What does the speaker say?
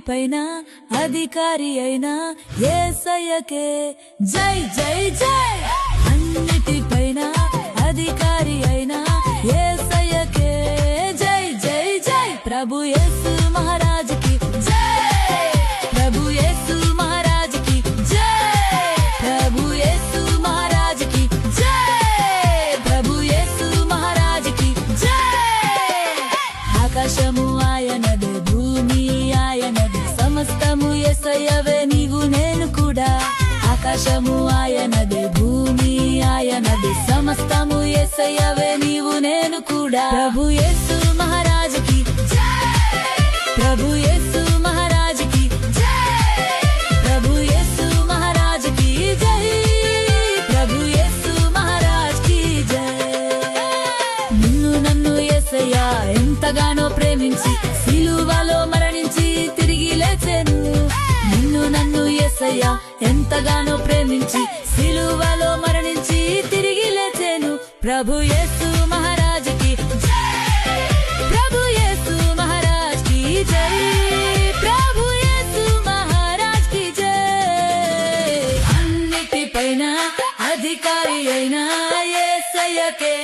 అన్నిటిపైన అధికారి అయిన యేసయ్యకే జై జై జై. అన్నిటిపైన అధికారి అయిన యేసయ్యకే జై జై జై. ప్రభు యేసు మహారాజ్ కి జై. ప్రభు యేసు మహారాజ్ కి జై. ప్రభు యేసు మహారాజ్ కి జై. ప్రభు యేసు మహారాజ్ కి జై. ఆకాశము ఆయనదే, భూమి ఆయనదే, సమస్తము యేసయ్యవే నీవు నేను కూడా. ఆకాశము ఆయనదే, భూమి ఆయనదే, సమస్తము యేసయ్యవే నీవు నేను కూడా. ప్రభు యేసు మహారాజ్ కి జై. ప్రభు యేసు మహారాజ్ కి జై. ప్రభు యేసు మహారాజ్ కి జై. ప్రభు యేసు మహారాజ్ కి జై. నిన్ను నన్ను యేసయ్య ఎంతగానో ప్రేమించి సిలువలో మరణించి తిరిగి లేచెను. నిన్ను నన్ను యేసయ్య ఎంతగానో ప్రేమించి సిలువలో మరణించి తిరిగి లేచెను. ప్రభు యేసు మహారాజ్ కి జై. ప్రభు యేసు మహారాజ్ కి జై. ప్రభు యేసు మహారాజ్ కి జై. అన్నిటిపైన అధికారి అయిన యేసయ్యకే